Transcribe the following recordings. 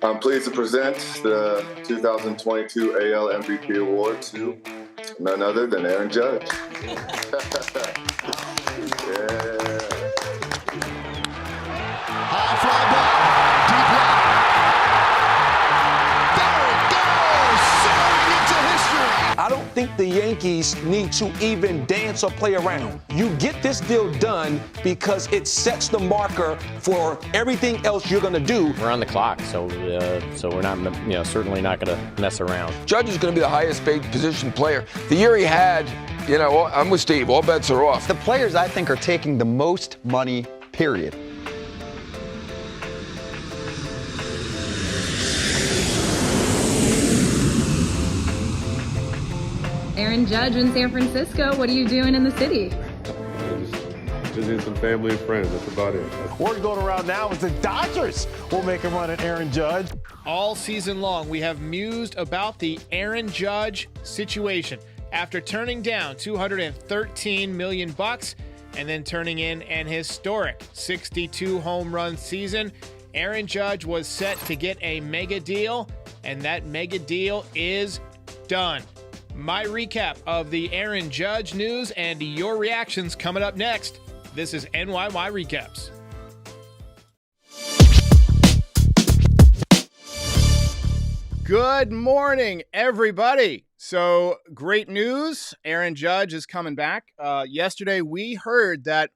I'm pleased to present the 2022 AL MVP award to none other than Aaron Judge. Yeah. High fly ball, deep left. There it goes, soaring into history. I don't think the Yankees need to even dance or play around. You get this deal done because it sets the marker for everything else you're going to do. We're on the clock, so we're not, certainly not going to mess around. Judge is going to be the highest paid position player. The year he had, I'm with Steve. All bets are off. The players I think are taking the most money, period. Aaron Judge in San Francisco, what are you doing in the city? Just visiting some family and friends, that's about it. Word going around now is the Dodgers will make a run at Aaron Judge. All season long, we have mused about the Aaron Judge situation. After turning down $213 million and then turning in an historic 62 home run season, Aaron Judge was set to get a mega deal, and that mega deal is done. My recap of the Aaron Judge news and your reactions coming up next. This is NYY Recaps. Good morning, everybody. So, great news. Aaron Judge is coming back. Yesterday, we heard that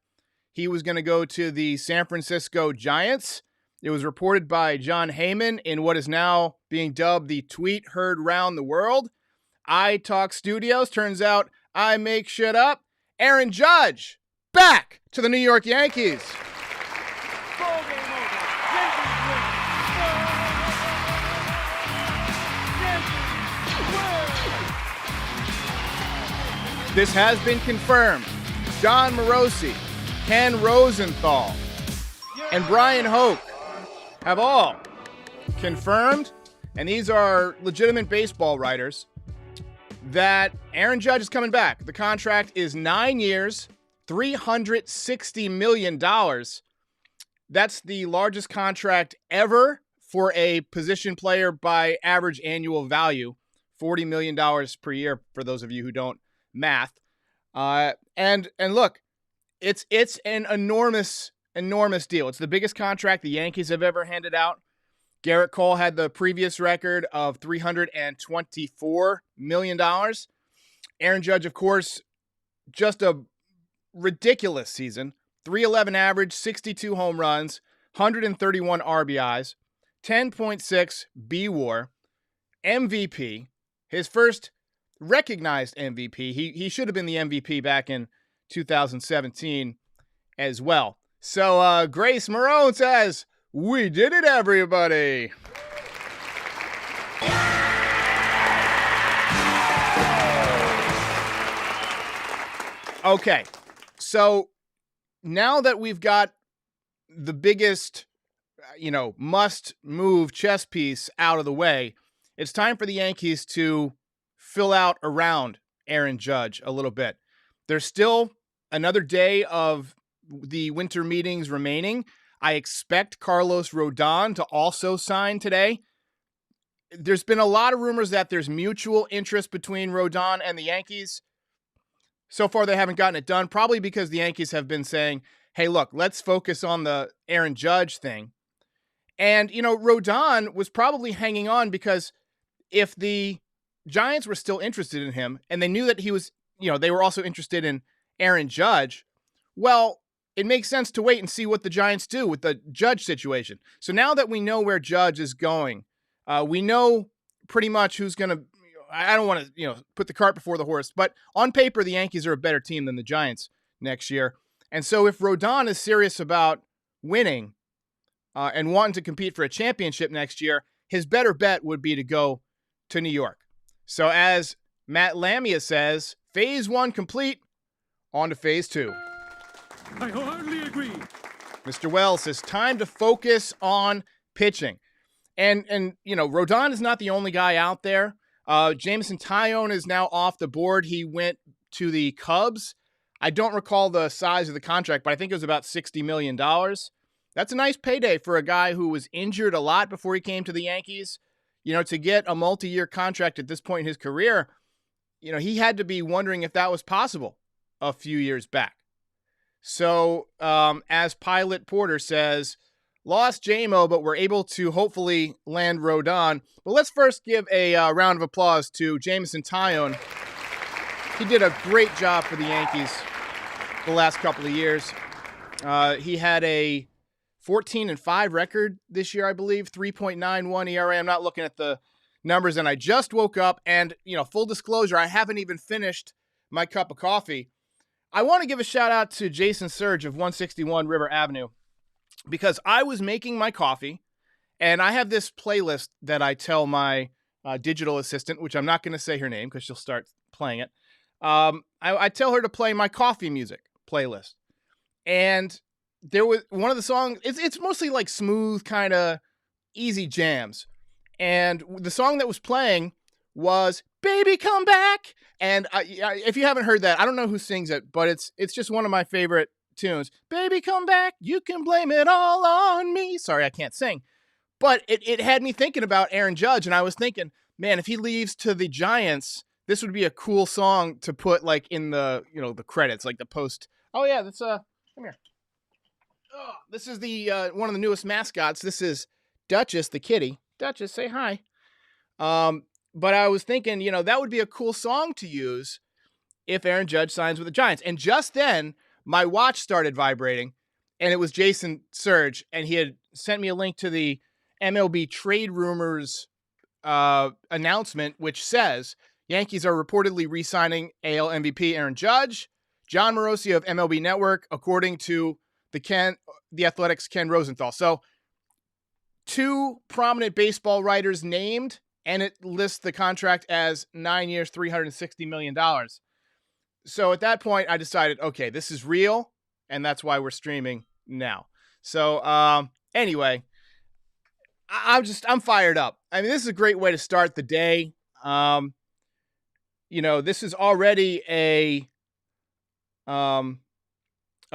he was going to go to the San Francisco Giants. It was reported by John Heyman in what is now being dubbed the tweet heard round the world. I Talk Studios. Turns out I make shit up. Aaron Judge back to the New York Yankees. This has been confirmed. John Morosi, Ken Rosenthal, and Brian Hoke have all confirmed, and these are legitimate baseball writers, that Aaron Judge is coming back. The contract is 9 years, $360 million. That's the largest contract ever for a position player by average annual value, $40 million per year for those of you who don't math. And look, it's an enormous deal. It's the biggest contract the Yankees have ever handed out. Garrett Cole had the previous record of $324 million. Aaron Judge, of course, just a ridiculous season. 311 average, 62 home runs, 131 RBIs, 10.6 BWAR, MVP, his first recognized MVP. He should have been the MVP back in 2017 as well. So Grace Marone says, "We did it, everybody." Okay, so now that we've got the biggest, must-move chess piece out of the way, it's time for the Yankees to fill out around Aaron Judge a little bit. There's still another day of the winter meetings remaining. I expect Carlos Rodon to also sign today. There's been a lot of rumors that there's mutual interest between Rodon and the Yankees. So far, they haven't gotten it done, probably because the Yankees have been saying, hey, look, let's focus on the Aaron Judge thing. And, Rodon was probably hanging on because if the Giants were still interested in him and they knew that he was, they were also interested in Aaron Judge, well, it makes sense to wait and see what the Giants do with the Judge situation. So now that we know where Judge is going, we know pretty much who's going to, I don't want to, put the cart before the horse, but on paper, the Yankees are a better team than the Giants next year. And so if Rodon is serious about winning and wanting to compete for a championship next year, his better bet would be to go to New York. So as Matt Lamia says, phase 1 complete, on to phase 2. I wholeheartedly agree. Mr. Wells says, time to focus on pitching. And Rodon is not the only guy out there. Jameson Taillon is now off the board. He went to the Cubs. I don't recall the size of the contract, but I think it was about $60 million. That's a nice payday for a guy who was injured a lot before he came to the Yankees. To get a multi-year contract at this point in his career, he had to be wondering if that was possible a few years back. So, as Pilot Porter says, lost J-Mo, but we're able to hopefully land Rodon. But let's first give a round of applause to Jameson Taillon. He did a great job for the Yankees the last couple of years. He had a 14-5 record this year, I believe, 3.91 ERA. I'm not looking at the numbers, and I just woke up, and, full disclosure, I haven't even finished my cup of coffee. I want to give a shout out to Jason Surge of 161 River Avenue, because I was making my coffee, and I have this playlist that I tell my digital assistant, which I'm not going to say her name because she'll start playing it. I tell her to play my coffee music playlist. And there was one of the songs, it's mostly like smooth, kind of easy jams. And the song that was playing was Baby Come Back. And if you haven't heard that, I don't know who sings it, but it's just one of my favorite tunes. Baby Come Back, you can blame it all on me. Sorry, I can't sing. But it had me thinking about Aaron Judge, and I was thinking, man, if he leaves to the Giants, this would be a cool song to put like in the, the credits, like the post. Oh yeah, that's come here. Oh, this is the one of the newest mascots. This is Duchess, the kitty. Duchess, say hi. But I was thinking, that would be a cool song to use if Aaron Judge signs with the Giants. And just then, my watch started vibrating, and it was Jason Surge, and he had sent me a link to the MLB trade rumors announcement, which says Yankees are reportedly re-signing AL MVP Aaron Judge, John Morosi of MLB Network, according to the Athletic's Ken Rosenthal. So, two prominent baseball writers named, and it lists the contract as 9 years, $360 million. So at that point, I decided, okay, this is real, and that's why we're streaming now. So anyway, I'm fired up. I mean, this is a great way to start the day. This is already a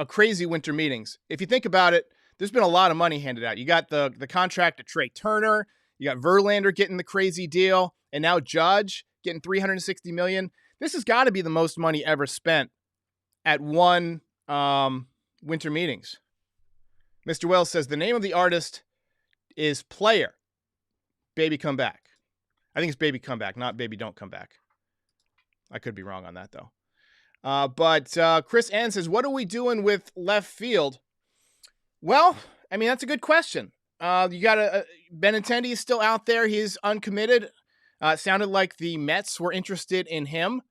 crazy winter meetings. If you think about it, there's been a lot of money handed out. You got the contract to Trey Turner, you got Verlander getting the crazy deal, and now Judge getting $360 million. This has got to be the most money ever spent at one winter meetings. Mr. Wells says the name of the artist is Player. Baby Come Back. I think it's Baby Come Back, not Baby Don't Come Back. I could be wrong on that, though. But Chris N says, what are we doing with left field? Well, I mean, that's a good question. You got Benintendi is still out there. He's uncommitted. It sounded like the Mets were interested in him.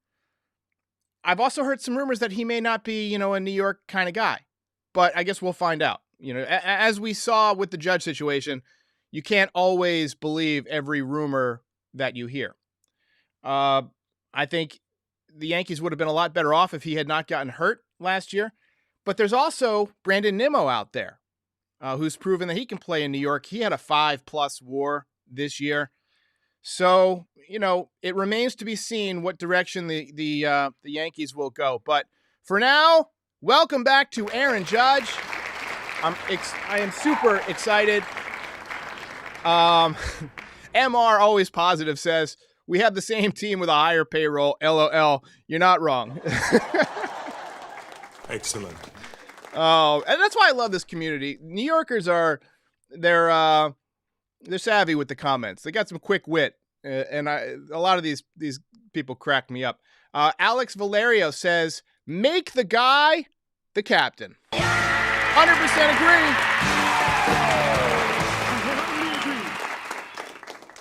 I've also heard some rumors that he may not be, a New York kind of guy. But I guess we'll find out. As we saw with the Judge situation, you can't always believe every rumor that you hear. I think the Yankees would have been a lot better off if he had not gotten hurt last year. But there's also Brandon Nimmo out there who's proven that he can play in New York. He had a 5+ WAR this year. So, it remains to be seen what direction the Yankees will go. But for now, welcome back to Aaron Judge. I am super excited. MR Always Positive says, we have the same team with a higher payroll. LOL. You're not wrong. Excellent. Oh, and that's why I love this community. New Yorkers they're savvy with the comments. They got some quick wit, and a lot of these people crack me up. Alex Valerio says, make the guy the captain. 100% agree.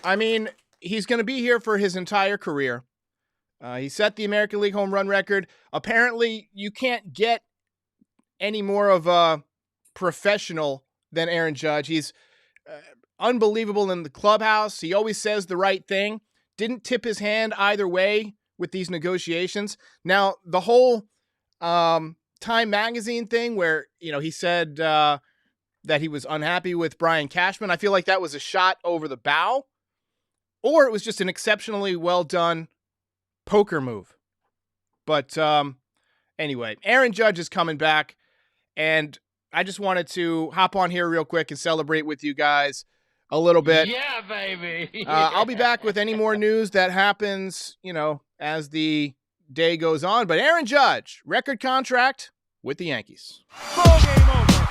I mean, he's going to be here for his entire career. He set the American League home run record. Apparently, you can't get any more of a professional than Aaron Judge. He's unbelievable in the clubhouse. He always says the right thing. Didn't tip his hand either way with these negotiations. Now, the whole Time Magazine thing where, he said that he was unhappy with Brian Cashman, I feel like that was a shot over the bow, or it was just an exceptionally well done poker move. But anyway, Aaron Judge is coming back, and I just wanted to hop on here real quick and celebrate with you guys a little bit. Yeah, baby. I'll be back with any more news that happens, as the day goes on. But Aaron Judge, record contract with the Yankees. Ball game over.